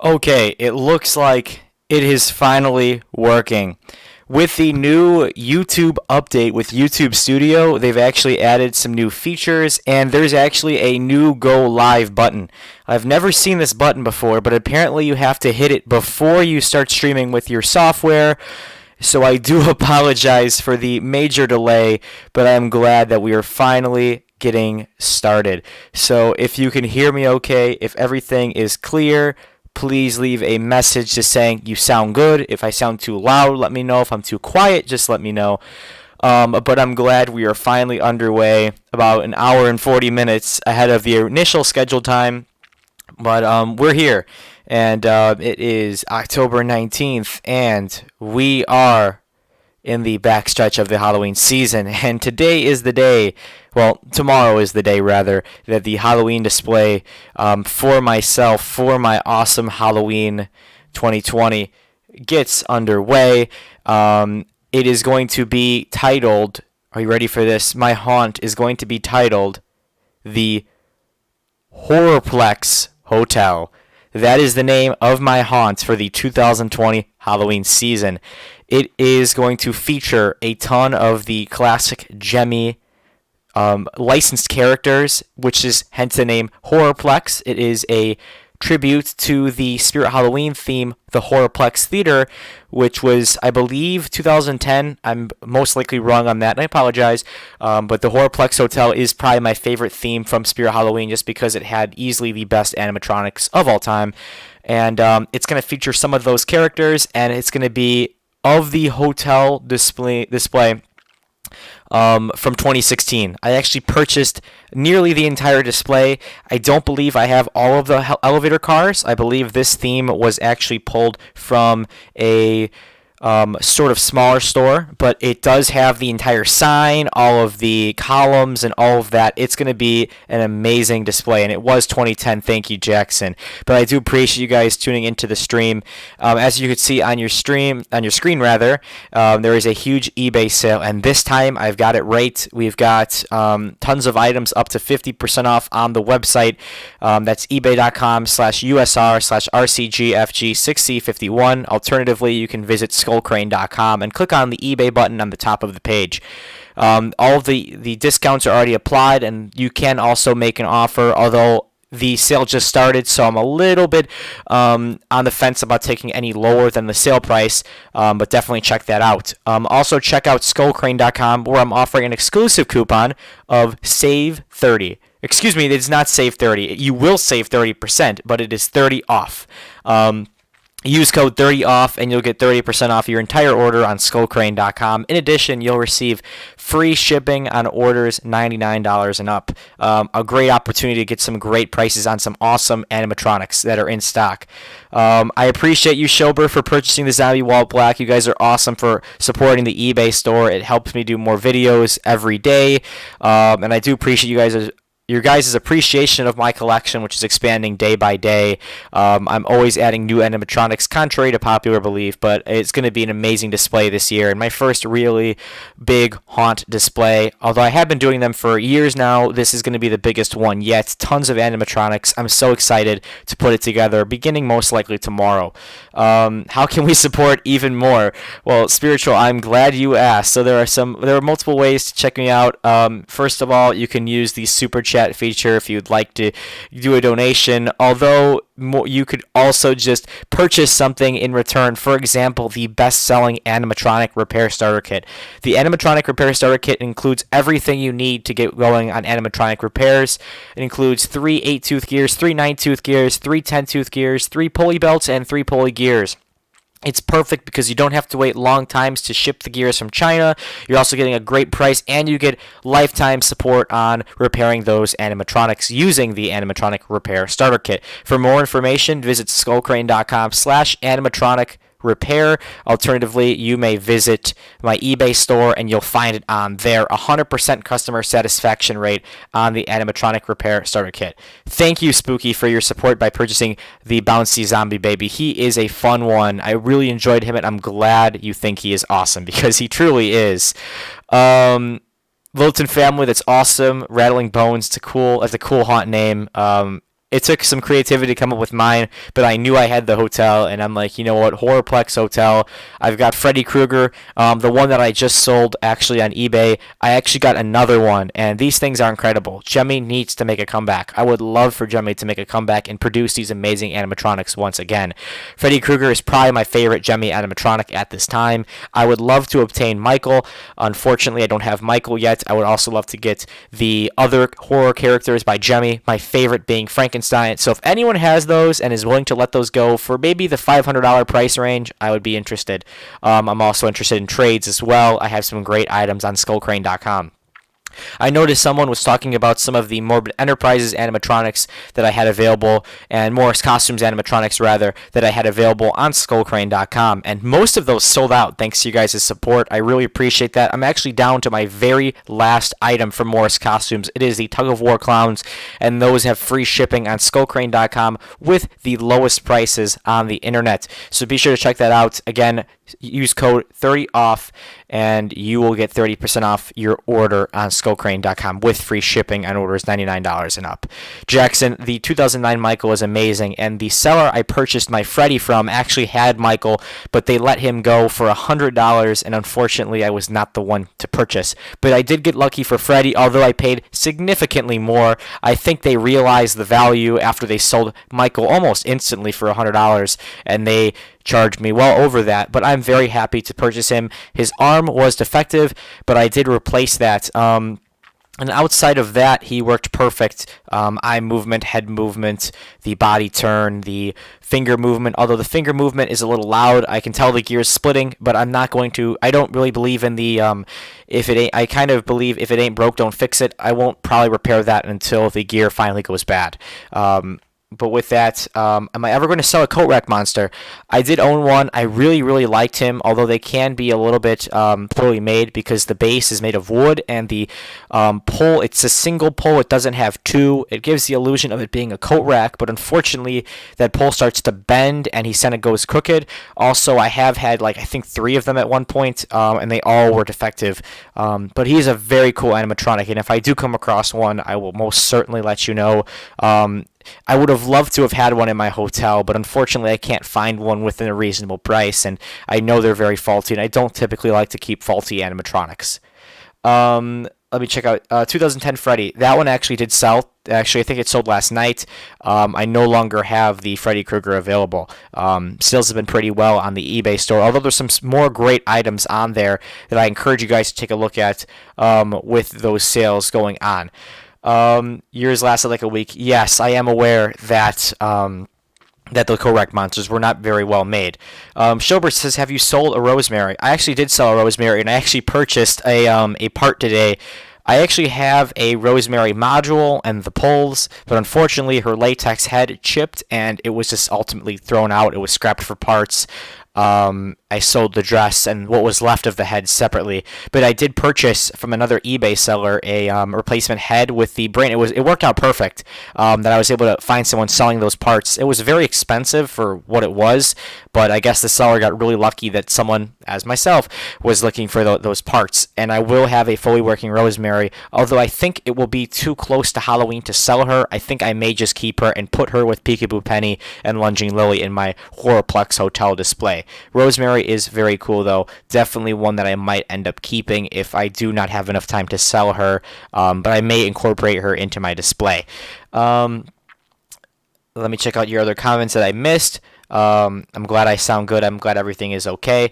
Okay, it looks like it is finally working. With the new YouTube update with YouTube Studio, they've actually added some new features, and there's actually a new Go Live button. I've never seen this button before, but apparently you have to hit it before you start streaming with your software. So I do apologize for the major delay, but I'm glad that we are finally getting started. So if you can hear me okay, if everything is clear, please leave a message just saying you sound good. If I sound too loud, let me know. If I'm too quiet, just let me know. But I'm glad we are finally underway, about an hour and 40 minutes ahead of the initial scheduled time. But we're here, and it is October 19th, and we are in the backstretch of the Halloween season. And today is the day, well, tomorrow is the day, rather, that the Halloween display for myself, for my awesome Halloween 2020, gets underway. It is going to be titled, are you ready for this? My haunt is going to be titled the Horrorplex Hotel. That is the name of my haunt for the 2020 Halloween season. It is going to feature a ton of the classic Gemmy licensed characters, which is hence the name Horrorplex. It is a tribute to the Spirit Halloween theme, the Horrorplex Theater, which was, I believe, 2010. I'm most likely wrong on that, and I apologize. But the Horrorplex Hotel is probably my favorite theme from Spirit Halloween, just because it had easily the best animatronics of all time. And it's going to feature some of those characters, and it's going to be of the hotel display from 2016. I actually purchased nearly the entire display. I don't believe I have all of the elevator cars. I believe this theme was actually pulled from a sort of smaller store, but it does have the entire sign, all of the columns, and all of that. It's going to be an amazing display, and it was 2010. Thank you, Jackson. But I do appreciate you guys tuning into the stream. As you can see on your screen, there is a huge eBay sale, and this time I've got it right. We've got tons of items up to 50% off on the website. That's ebay.com/USR/RCGFG6C51. Alternatively, you can visit Skullkrane.com and click on the eBay button on the top of the page. All of the discounts are already applied, and you can also make an offer, although the sale just started, so I'm a little bit on the fence about taking any lower than the sale price, but definitely check that out. Also, check out Skullkrane.com, where I'm offering an exclusive coupon of Save 30. Excuse me, it's not Save 30. You will save 30%, but it is 30 off. Use code 30OFF and you'll get 30% off your entire order on Skullkrane.com. In addition, you'll receive free shipping on orders $99 and up. A great opportunity to get some great prices on some awesome animatronics that are in stock. I appreciate you, Shober, for purchasing the Zombie Wall Black. You guys are awesome for supporting the eBay store. It helps me do more videos every day. And I do appreciate your guys' appreciation of my collection, which is expanding day by day. I'm always adding new animatronics, contrary to popular belief, but it's going to be an amazing display this year, and my first really big haunt display. Although I have been doing them for years now, this is going to be the biggest one yet. Tons of animatronics. I'm so excited to put it together, beginning most likely tomorrow. How can we support even more? Well, Spiritual, I'm glad you asked. So there are multiple ways to check me out. First of all, you can use the super chat feature if you'd like to do a donation, although you could also just purchase something in return. For example, the best-selling animatronic repair starter kit. The animatronic repair starter kit includes everything you need to get going on animatronic repairs. It includes 3 8-tooth gears, 3 9-tooth gears, 3 10-tooth gears, 3 pulley belts, and 3 pulley gears. It's perfect because you don't have to wait long times to ship the gears from China. You're also getting a great price, and you get lifetime support on repairing those animatronics using the animatronic repair starter kit. For more information, visit skullkrane.com/animatronic repair. Alternatively, you may visit my eBay store and you'll find it on there. 100% customer satisfaction rate on the animatronic repair starter kit. Thank you, Spooky, for your support by purchasing the Bouncy Zombie Baby. He is a fun one. I really enjoyed him, and I'm glad you think he is awesome, because he truly is. Littleton Family, that's awesome. Rattling Bones, that's a cool haunt name. it took some creativity to come up with mine, but I knew I had the hotel, and I'm like, you know what, Horrorplex Hotel. I've got Freddy Krueger, the one that I just sold actually on eBay. I actually got another one, and these things are incredible. Jemmy needs to make a comeback. I would love for Jemmy to make a comeback and produce these amazing animatronics once again. Freddy Krueger is probably my favorite Jemmy animatronic at this time. I would love to obtain Michael. Unfortunately, I don't have Michael yet. I would also love to get the other horror characters by Jemmy, my favorite being Frankenstein. So if anyone has those and is willing to let those go for maybe the $500 price range, I would be interested. I'm also interested in trades as well. I have some great items on Skullkrane.com. I noticed someone was talking about some of the Morbid Enterprises animatronics that I had available, and Morris Costumes animatronics, rather, that I had available on Skullkrane.com, and most of those sold out thanks to you guys' support. I really appreciate that. I'm actually down to my very last item from Morris Costumes. It is the Tug of War Clowns, and those have free shipping on Skullkrane.com with the lowest prices on the internet. So be sure to check that out. Again, use code 30OFF and you will get 30% off your order on Skullkrane.com with free shipping on orders $99 and up. Jackson, the 2009 Michael is amazing, and the seller I purchased my Freddy from actually had Michael, but they let him go for $100, and unfortunately I was not the one to purchase. But I did get lucky for Freddy, although I paid significantly more. I think they realized the value after they sold Michael almost instantly for $100, and they charged me well over that, but I'm very happy to purchase him. His arm was defective, but I did replace that. And outside of that, he worked perfect. Eye movement, head movement, the body turn, the finger movement. Although the finger movement is a little loud, I can tell the gear's splitting, but I'm not going to. I don't really believe in the if it ain't. I kind of believe if it ain't broke, don't fix it. I won't probably repair that until the gear finally goes bad. But with that, am I ever going to sell a Coatrack monster? I did own one. I really, really liked him, although they can be a little bit poorly made because the base is made of wood and the pole, it's a single pole. It doesn't have two. It gives the illusion of it being a Coatrack, but unfortunately that pole starts to bend and he kind of goes crooked. Also, I have had I think 3 of them at one point, and they all were defective. But he's a very cool animatronic, and if I do come across one, I will most certainly let you know. I would have loved to have had one in my hotel, but unfortunately I can't find one within a reasonable price, and I know they're very faulty, and I don't typically like to keep faulty animatronics. Let me check out 2010 Freddy. That one actually did sell. Actually, I think it sold last night. I no longer have the Freddy Krueger available. Sales have been pretty well on the eBay store, although there's some more great items on there that I encourage you guys to take a look at with those sales going on. Yours lasted like a week. Yes, I am aware that that the Coatrack monsters were not very well made. Showbird says, have you sold a Rosemary? I actually did sell a Rosemary, and I actually purchased a part today. I actually have a Rosemary module and the poles, but unfortunately her latex head chipped, and it was just ultimately thrown out. It was scrapped for parts. I sold the dress and what was left of the head separately, but I did purchase from another eBay seller a replacement head with the brain. It worked out perfect. That I was able to find someone selling those parts. It was very expensive for what it was, but I guess the seller got really lucky that someone, as myself, was looking for those parts. And I will have a fully working Rosemary, although I think it will be too close to Halloween to sell her. I think I may just keep her and put her with Peekaboo Penny and Lunging Lily in my Horrorplex hotel display. Rosemary is very cool, though. Definitely one that I might end up keeping if I do not have enough time to sell her, but I may incorporate her into my display. Let me check out your other comments that I missed. I'm glad I sound good. I'm glad everything is okay.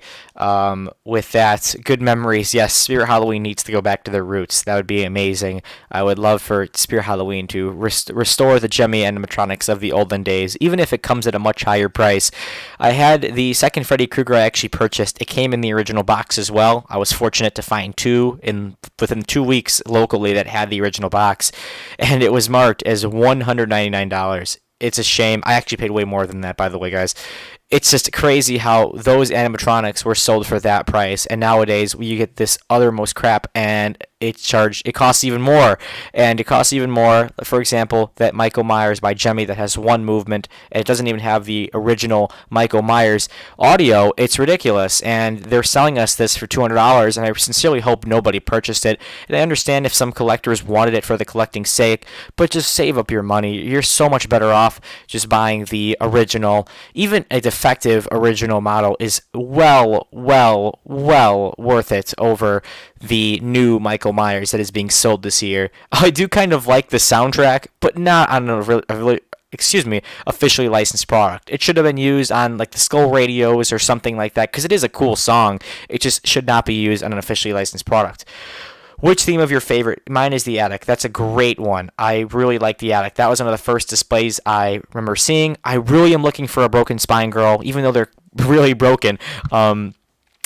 With that, good memories. Yes, Spirit Halloween needs to go back to their roots. That would be amazing. I would love for Spirit Halloween to restore the Jemmy animatronics of the olden days, even if it comes at a much higher price. I had the second Freddy Krueger I actually purchased. It came in the original box as well. I was fortunate to find 2 within 2 weeks locally that had the original box, and it was marked as $199. It's a shame. I actually paid way more than that, by the way, guys. it's just crazy how those animatronics were sold for that price, and nowadays you get this othermost crap, and it costs even more, and it costs even more. For example, that Michael Myers by Jemmy that has one movement, and it doesn't even have the original Michael Myers audio. It's ridiculous, and they're selling us this for $200, and I sincerely hope nobody purchased it. And I understand if some collectors wanted it for the collecting's sake, but just save up your money. You're so much better off just buying the original. Even a defective original model is well worth it over the new Michael Myers that is being sold this year. I do kind of like the soundtrack, but not on officially licensed product. It should have been used on like the Skull radios or something like that, because it is a cool song. It just should not be used on an officially licensed product. Which theme of your favorite? Mine is the attic. That's a great one. I really like the attic. That was one of the first displays I remember seeing. I really am looking for a Broken Spine Girl, even though they're really broken.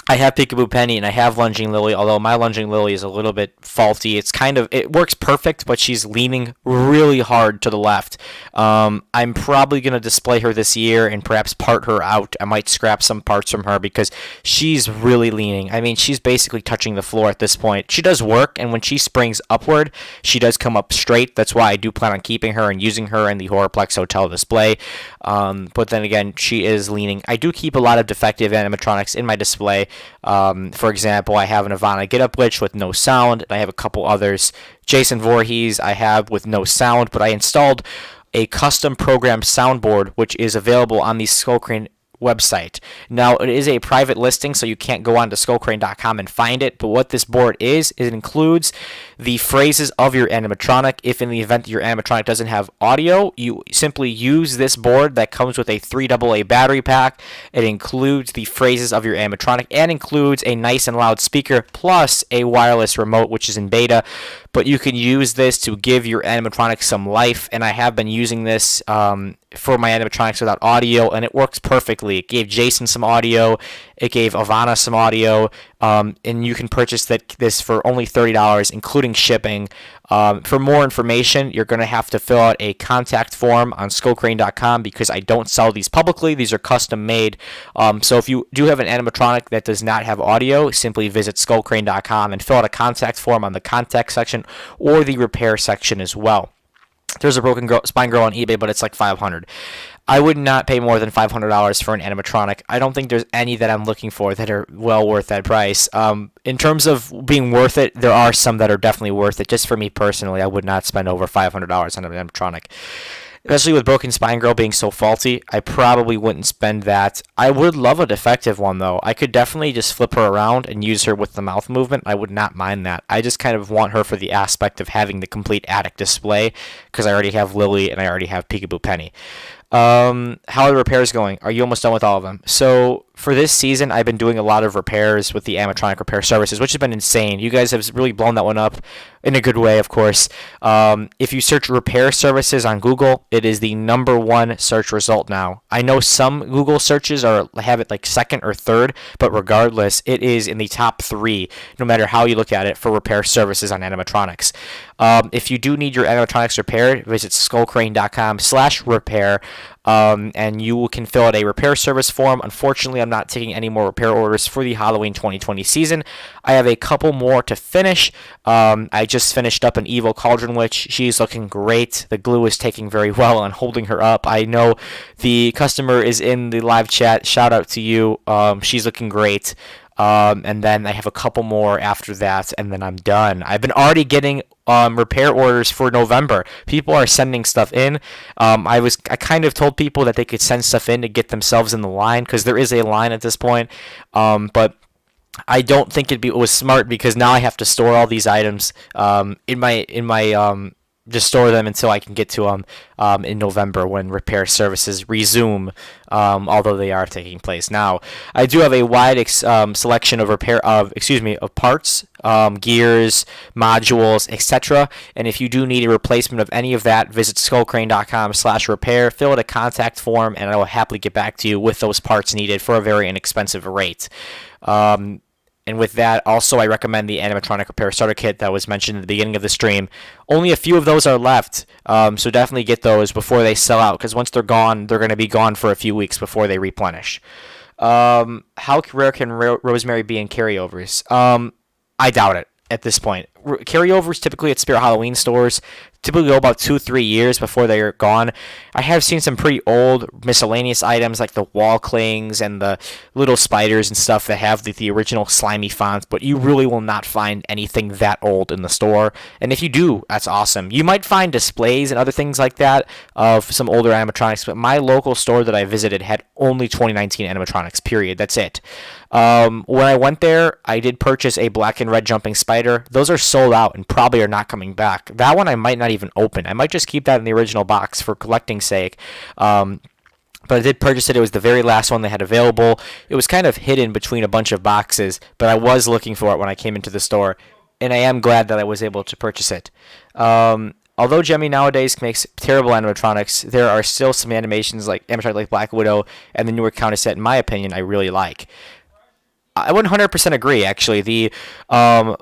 I have Peekaboo Penny and I have Lunging Lily, although my Lunging Lily is a little bit faulty. It works perfect, but she's leaning really hard to the left. I'm probably going to display her this year and perhaps part her out. I might scrap some parts from her because she's really leaning. I mean, she's basically touching the floor at this point. She does work, and when she springs upward, she does come up straight. That's why I do plan on keeping her and using her in the Horrorplex Hotel display. But then again, she is leaning. I do keep a lot of defective animatronics in my display. For example, I have an Ivana Get Up Witch with no sound, and I have a couple others. Jason Voorhees I have with no sound, but I installed a custom programmed soundboard, which is available on the Skullkrane website. Now, it is a private listing, so you can't go on to skullkrane.com and find it, but what this board is, it includes the phrases of your animatronic. If in the event that your animatronic doesn't have audio, you simply use this board that comes with a 3AA battery pack. It includes the phrases of your animatronic and includes a nice and loud speaker plus a wireless remote, which is in beta. But you can use this to give your animatronic some life, and I have been using this for my animatronics without audio, and it works perfectly. It gave Jason some audio, it gave Ivana some audio, and you can purchase this for only $30, including shipping. For more information, you're going to have to fill out a contact form on Skullkrane.com because I don't sell these publicly. These are custom made. So if you do have an animatronic that does not have audio, simply visit Skullkrane.com and fill out a contact form on the contact section or the repair section as well. There's a Broken Spine Girl on eBay, but it's like $500. I would not pay more than $500 for an animatronic. I don't think there's any that I'm looking for that are well worth that price. In terms of being worth it, there are some that are definitely worth it. Just for me personally, I would not spend over $500 on an animatronic. Especially with Broken Spine Girl being so faulty, I probably wouldn't spend that. I would love a defective one, though. I could definitely just flip her around and use her with the mouth movement. I would not mind that. I just kind of want her for the aspect of having the complete attic display, because I already have Lily and I already have Peekaboo Penny. How are the repairs going? Are you almost done with all of them? So for this season, I've been doing a lot of repairs with the animatronic repair services, which has been insane. You guys have really blown that one up in a good way, of course. If you search repair services on Google, it is the #1 search result now. I know some Google searches have it like second or third, but regardless, it is in the top 3, no matter how you look at it, for repair services on animatronics. If you do need your animatronics repaired, visit skullkrane.com/repair. And you can fill out a repair service form. Unfortunately, I'm not taking any more repair orders for the Halloween 2020 season. I have a couple more to finish. I just finished up an Evil Cauldron Witch. She's looking great. The glue is taking very well on holding her up. I know the customer is in the live chat. Shout out to you. She's looking great. And then I have a couple more after that, and then I'm done. I've been already getting repair orders for November. People are sending stuff in. I kind of told people that they could send stuff in to get themselves in the line, because there is a line at this point. But I don't think it was smart, because now I have to store all these items in my just store them until I can get to them in November when repair services resume, although they are taking place now. I do have a wide selection of parts, gears, modules, etc. And if you do need a replacement of any of that, visit skullkrane.com/repair, fill out a contact form, and I will happily get back to you with those parts needed for a very inexpensive rate. And with that, also, I recommend the animatronic repair starter kit that was mentioned at the beginning of the stream. Only a few of those are left, so definitely get those before they sell out, because once they're gone, they're going to be gone for a few weeks before they replenish. How rare can Rosemary be in carryovers? I doubt it at this point. Carryovers typically at Spirit Halloween stores typically go about 2-3 years before they're gone. I have seen some pretty old miscellaneous items like the wall clings and the little spiders and stuff that have the original slimy fonts, but you really will not find anything that old in the store. And if you do, that's awesome. You might find displays and other things like that of some older animatronics, but my local store that I visited had only 2019 animatronics, period. That's it. When I went there, I did purchase a black and red jumping spider. Those are sold out and probably are not coming back. That one I might not even open. I might just keep that in the original box for collecting's sake. But I did purchase it. It was the very last one they had available. It was kind of hidden between a bunch of boxes, but I was looking for it when I came into the store, and I am glad that I was able to purchase it. Although Gemmy nowadays makes terrible animatronics, there are still some animations like animatronic like Black Widow and the newer Countess set, in my opinion, I really like. I would 100% agree. Actually, I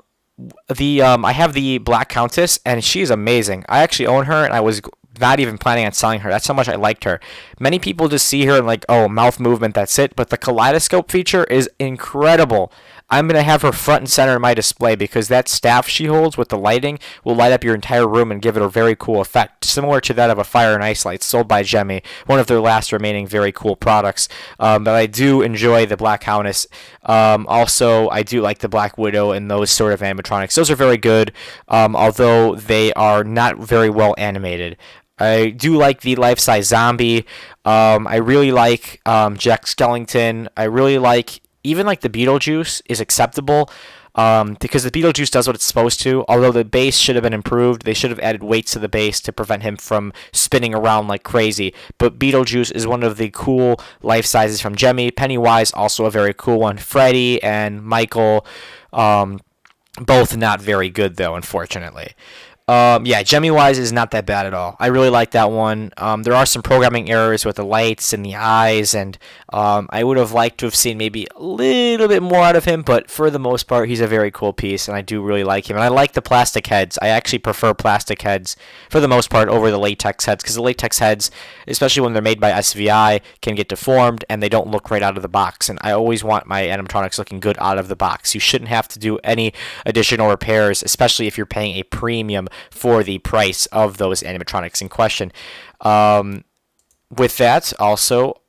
have the Black Countess, and she's amazing. I actually own her, and I was not even planning on selling her. That's how much I liked her. Many people just see her and like, oh, mouth movement, that's it. But the kaleidoscope feature is incredible. I'm going to have her front and center in my display because that staff she holds with the lighting will light up your entire room and give it a very cool effect, similar to that of a fire and ice light sold by Gemmy, one of their last remaining very cool products. But I do enjoy the Black Countess. Also, I do like the Black Widow and those sort of animatronics. Those are very good, although they are not very well animated. I do like the life-size zombie. I really like Jack Skellington. I really like even like the Beetlejuice is acceptable because the Beetlejuice does what it's supposed to. Although the base should have been improved, they should have added weights to the base to prevent him from spinning around like crazy. But Beetlejuice is one of the cool life sizes from Gemmy. Pennywise also a very cool one. Freddy and Michael, both not very good though, unfortunately. Gemmy-wise is not that bad at all. I really like that one. There are some programming errors with the lights and the eyes, and I would have liked to have seen maybe a little bit more out of him, but for the most part, he's a very cool piece, and I do really like him. And I like the plastic heads. I actually prefer plastic heads, for the most part, over the latex heads, because the latex heads, especially when they're made by SVI, can get deformed, and they don't look right out of the box, and I always want my animatronics looking good out of the box. You shouldn't have to do any additional repairs, especially if you're paying a premium for the price of those animatronics in question. With that, also,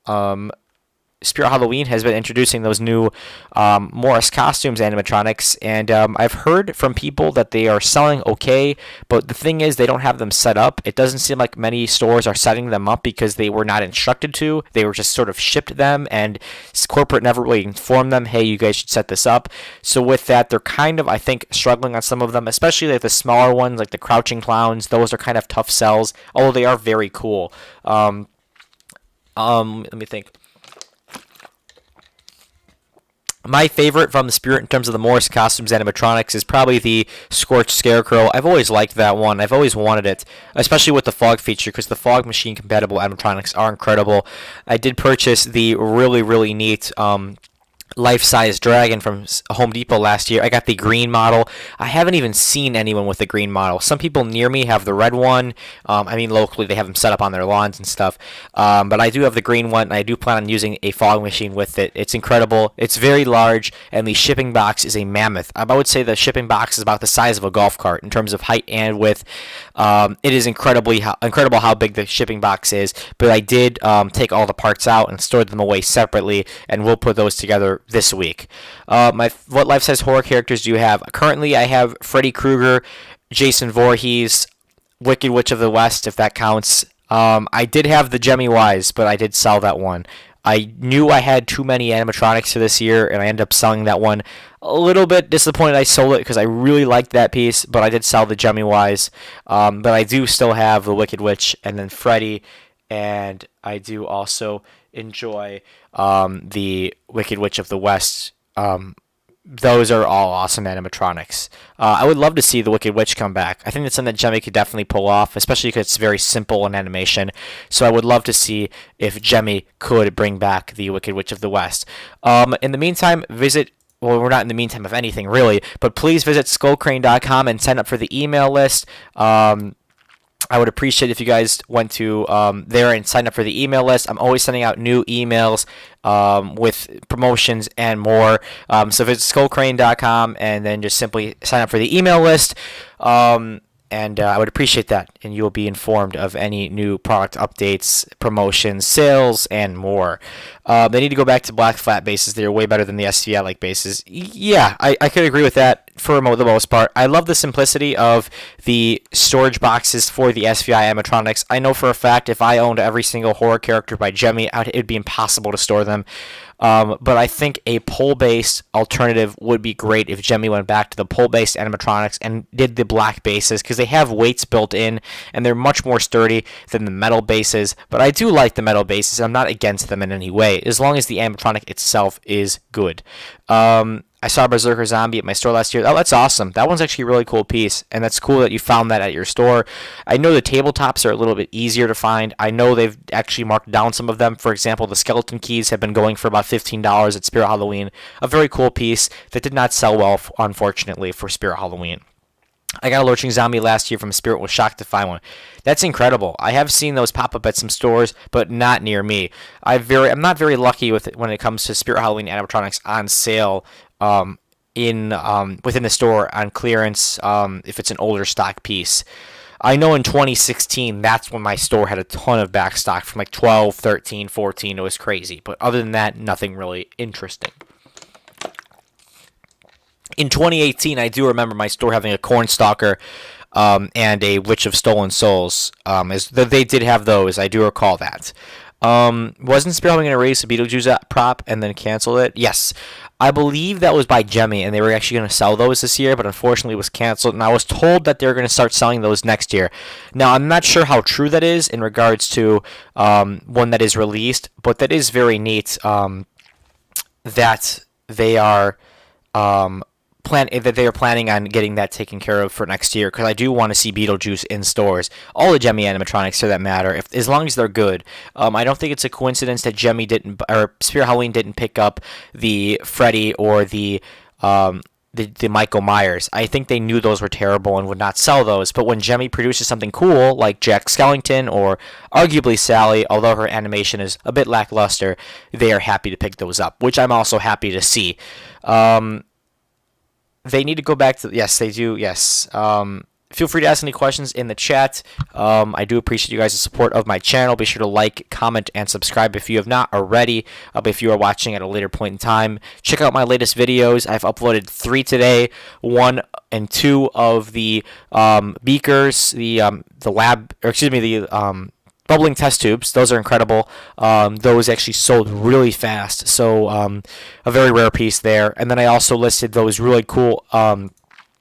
Spirit Halloween has been introducing those new Morris Costumes animatronics, and I've heard from people that they are selling okay, but the thing is they don't have them set up. It doesn't seem like many stores are setting them up because they were not instructed to. They were just sort of shipped them, and corporate never really informed them, hey, you guys should set this up. So with that, they're kind of, I think, struggling on some of them, especially like the smaller ones, like the Crouching Clowns. Those are kind of tough sells, although they are very cool. Let me think. My favorite from the Spirit in terms of the Morris Costumes animatronics is probably the Scorch Scarecrow. I've always liked that one. I've always wanted it, especially with the fog feature, because the fog machine compatible animatronics are incredible. I did purchase the really, really neat life-size dragon from Home Depot last year. I got the green model. I haven't even seen anyone with the green model. Some people near me have the red one. Locally they have them set up on their lawns and stuff. But I do have the green one, and I do plan on using a fog machine with it. It's incredible. It's very large, and the shipping box is a mammoth. I would say the shipping box is about the size of a golf cart in terms of height and width. It is incredible how big the shipping box is, but I did take all the parts out and stored them away separately, and we'll put those together this week. What life-size horror characters do you have? Currently, I have Freddy Krueger, Jason Voorhees, Wicked Witch of the West, if that counts. I did have the Gemmy Wise, but I did sell that one. I knew I had too many animatronics for this year, and I ended up selling that one. A little bit disappointed I sold it because I really liked that piece, but I did sell the Gemmy Wise. But I do still have the Wicked Witch and then Freddy, and I do also enjoy the Wicked Witch of the West. Those are all awesome animatronics. I would love to see the Wicked Witch come back. I think that's something that Gemmy could definitely pull off, especially because it's very simple in animation. So I would love to see if Gemmy could bring back the Wicked Witch of the West. In the meantime, visit well, we're not in the meantime of anything really, but please visit Skullkrane.com and sign up for the email list. I would appreciate if you guys went to there and signed up for the email list. I'm always sending out new emails with promotions and more. So visit Skullkrane.com and then just simply sign up for the email list. And I would appreciate that, and you will be informed of any new product updates, promotions, sales, and more. They need to go back to black flat bases. They're way better than the SVI-like bases. Yeah, I could agree with that for the most part. I love the simplicity of the storage boxes for the SVI animatronics. I know for a fact if I owned every single horror character by Gemmy, it would be impossible to store them. But I think a pole-based alternative would be great if Gemmy went back to the pole-based animatronics and did the black bases, because they have weights built in, and they're much more sturdy than the metal bases. But I do like the metal bases. I'm not against them in any way, as long as the animatronic itself is good. I saw Berserker Zombie at my store last year. Oh, that's awesome. That one's actually a really cool piece, and that's cool that you found that at your store. I know the tabletops are a little bit easier to find. I know they've actually marked down some of them. For example, the skeleton keys have been going for about $15 at Spirit Halloween. A very cool piece that did not sell well, unfortunately, for Spirit Halloween. I got a Lurching Zombie last year from Spirit, was shocked to find one. That's incredible. I have seen those pop up at some stores, but not near me. I'm not very lucky with it when it comes to Spirit Halloween animatronics on sale within the store on clearance if it's an older stock piece. I know in 2016, that's when my store had a ton of back stock from like 12, 13, 14. It was crazy. But other than that, nothing really interesting. In 2018, I do remember my store having a Cornstalker and a Witch of Stolen Souls. They did have those. I do recall that. Wasn't Spirit going to release a Beetlejuice prop and then cancel it? Yes. I believe that was by Gemmy, and they were actually going to sell those this year, but unfortunately it was canceled, and I was told that they're going to start selling those next year. Now, I'm not sure how true that is in regards to one that is released, but that is very neat that they are planning on getting that taken care of for next year, because I do want to see Beetlejuice in stores. All the Gemmy animatronics, for that matter, as long as they're good. I don't think it's a coincidence that Gemmy didn't, or Spirit Halloween didn't pick up the Freddy or the Michael Myers. I think they knew those were terrible and would not sell those. But when Gemmy produces something cool like Jack Skellington or arguably Sally, although her animation is a bit lackluster, they are happy to pick those up, which I'm also happy to see. They need to go back to... Yes, they do. Yes. Feel free to ask any questions in the chat. I do appreciate you guys' support of my channel. Be sure to like, comment, and subscribe if you have not already. But if you are watching at a later point in time, check out my latest videos. I've uploaded 3 today, 1 and 2 of the beakers, the bubbling test tubes. Those are incredible. Those actually sold really fast, so a very rare piece there. And then I also listed those really cool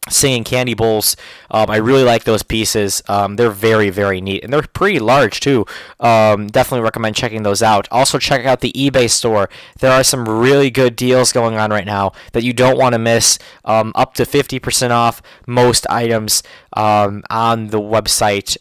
singing candy bowls. I really like those pieces. They're very, very neat, and they're pretty large too. Definitely recommend checking those out. Also, check out the eBay store. There are some really good deals going on right now that you don't want to miss. Up to 50% off most items on the website.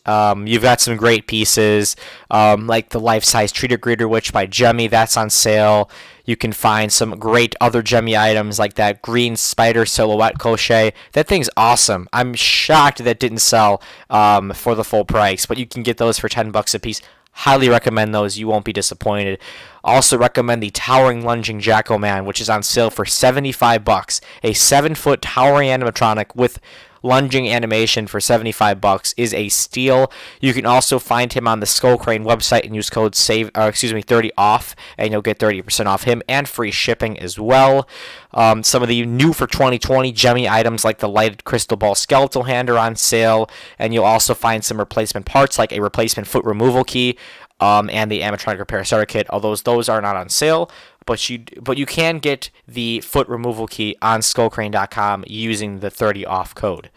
You've got some great pieces like the life-size Treater Greeter Witch by Gemmy. That's on sale. You can find some great other Gemmy items like that green spider silhouette crochet. That thing's awesome. I'm shocked that didn't sell for the full price, but you can get those for $10 a piece. Highly recommend those. You won't be disappointed. Also recommend the Towering Lunging Jacko-Man, which is on sale for $75. A 7-foot towering animatronic with lunging animation for $75 is a steal. You can also find him on the Skullkrane website and use code 30 off, and you'll get 30% off him and free shipping as well. Some of the new for 2020 Gemmy items like the lighted crystal ball skeletal hand are on sale, and you'll also find some replacement parts like a replacement foot removal key and the animatronic repair starter kit. Although those are not on sale, but you can get the foot removal key on Skullkrane.com using the 30 off code.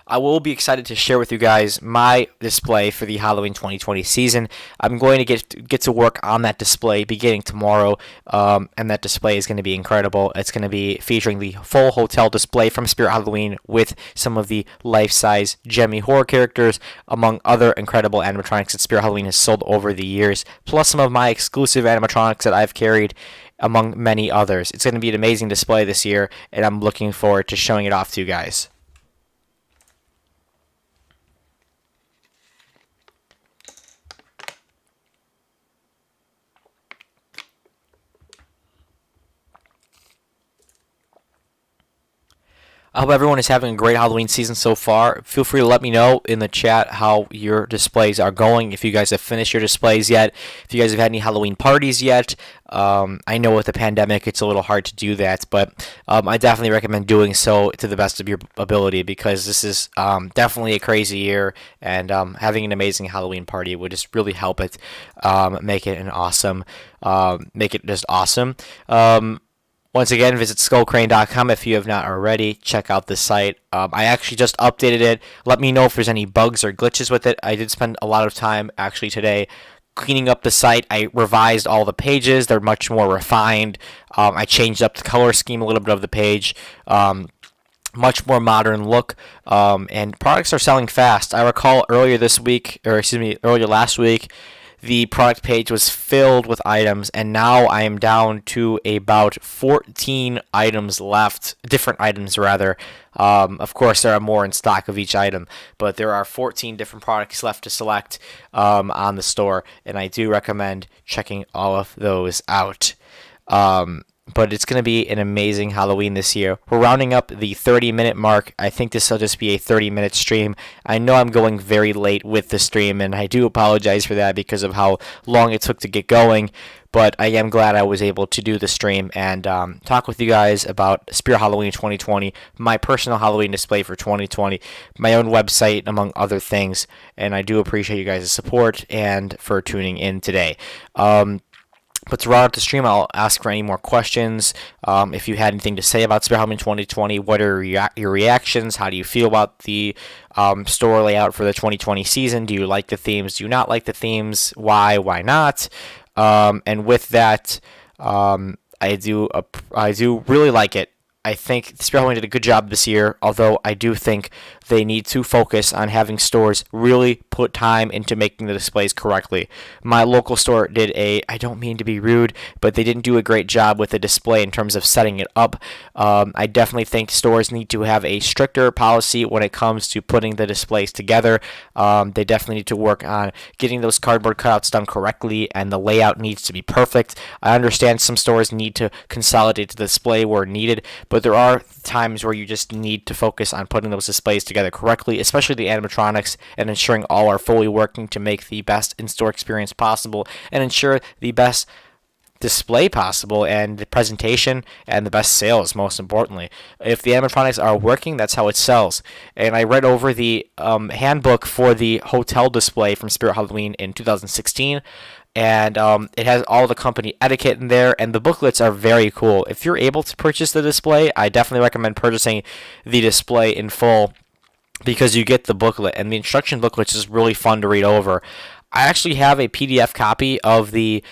I will be excited to share with you guys my display for the Halloween 2020 season. I'm going to get to work on that display beginning tomorrow, and that display is going to be incredible. It's going to be featuring the full hotel display from Spirit Halloween with some of the life-size Jemmy horror characters, among other incredible animatronics that Spirit Halloween has sold over the years, plus some of my exclusive animatronics that I've carried, among many others. It's going to be an amazing display this year, and I'm looking forward to showing it off to you guys. I hope everyone is having a great Halloween season so far. Feel free to let me know in the chat how your displays are going, if you guys have finished your displays yet, if you guys have had any Halloween parties yet. I know with the pandemic it's a little hard to do that, but I definitely recommend doing so to the best of your ability, because this is definitely a crazy year, and having an amazing Halloween party would just really help it make it just awesome. Once again, visit Skullkrane.com if you have not already. Check out the site. I actually just updated it. Let me know if there's any bugs or glitches with it. I did spend a lot of time actually today cleaning up the site. I revised all the pages. They're much more refined. I changed up the color scheme a little bit of the page. Much more modern look, and products are selling fast. I recall earlier last week, the product page was filled with items, and now I am down to about 14 items left, different items rather. Of course, there are more in stock of each item, but there are 14 different products left to select on the store, and I do recommend checking all of those out. But it's going to be an amazing Halloween this year. We're rounding up the 30-minute mark. I think this will just be a 30-minute stream. I know I'm going very late with the stream, and I do apologize for that because of how long it took to get going. But I am glad I was able to do the stream and talk with you guys about Spirit Halloween 2020, my personal Halloween display for 2020, my own website, among other things. And I do appreciate you guys' support and for tuning in today. But to round out the stream, I'll ask for any more questions. If you had anything to say about Spirit Halloween 2020, what are your reactions? How do you feel about the store layout for the 2020 season? Do you like the themes? Do you not like the themes? Why? Why not? And with that, I do really like it. I think Spirit Halloween did a good job this year, although I do think they need to focus on having stores really put time into making the displays correctly. My local store did I don't mean to be rude, but they didn't do a great job with the display in terms of setting it up. I definitely think stores need to have a stricter policy when it comes to putting the displays together. They definitely need to work on getting those cardboard cutouts done correctly, and the layout needs to be perfect. I understand some stores need to consolidate the display where needed, but there are times where you just need to focus on putting those displays together correctly, especially the animatronics, and ensuring all are fully working to make the best in-store experience possible and ensure the best display possible and the presentation and the best sales, most importantly. If the animatronics are working, that's how it sells. And I read over the handbook for the hotel display from Spirit Halloween in 2016, and it has all the company etiquette in there, and the booklets are very cool. If you're able to purchase the display, I definitely recommend purchasing the display in full, because you get the booklet, and the instruction booklet is really fun to read over. I actually have a PDF copy of the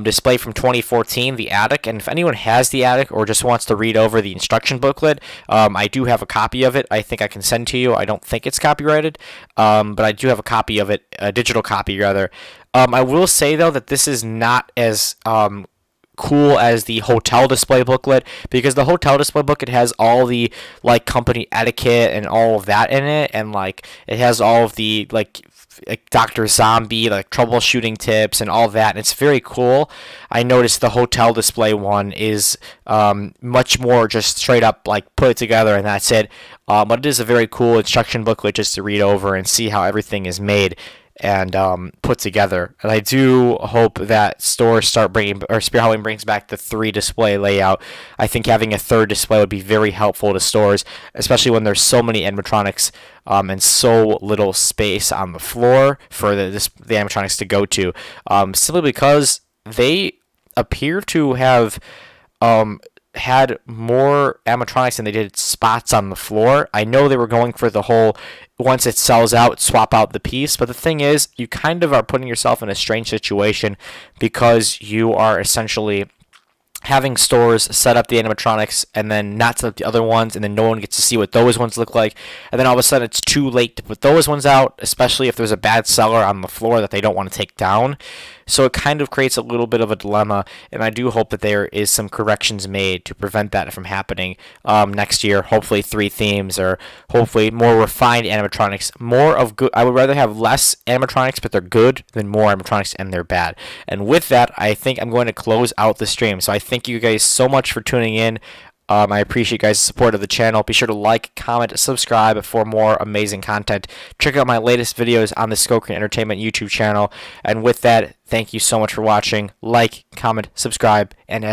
display from 2014, the Attic, and if anyone has the Attic or just wants to read over the instruction booklet, I do have a copy of it. I think I can send to you. I don't think it's copyrighted, but I do have a copy of it, a digital copy rather. I will say, though, that this is not as cool as the hotel display booklet, because the hotel display booklet has all the company etiquette and all of that in it, and it has all of the Dr. Zombie troubleshooting tips and all that, and it's very cool. I noticed the hotel display one is much more just straight up put it together and that's it, but it is a very cool instruction booklet just to read over and see how everything is made and put together. And I do hope that stores start Spirit Halloween brings back the 3 display layout. I think having a third display would be very helpful to stores, especially when there's so many animatronics and so little space on the floor for the animatronics to go to, simply because they appear to have had more animatronics than they did spots on the floor. I know they were going for the whole, once it sells out, swap out the piece, but the thing is, you kind of are putting yourself in a strange situation because you are essentially having stores set up the animatronics and then not set up the other ones, and then no one gets to see what those ones look like, and then all of a sudden it's too late to put those ones out, especially if there's a bad seller on the floor that they don't want to take down. So it kind of creates a little bit of a dilemma, and I do hope that there is some corrections made to prevent that from happening next year. Hopefully 3 themes, or hopefully more refined animatronics. More of good. I would rather have less animatronics, but they're good, than more animatronics and they're bad. And with that, I think I'm going to close out the stream. So I thank you guys so much for tuning in. I appreciate you guys' support of the channel. Be sure to like, comment, subscribe for more amazing content. Check out my latest videos on the Skullkrane Entertainment YouTube channel. And with that, thank you so much for watching. Like, comment, subscribe, and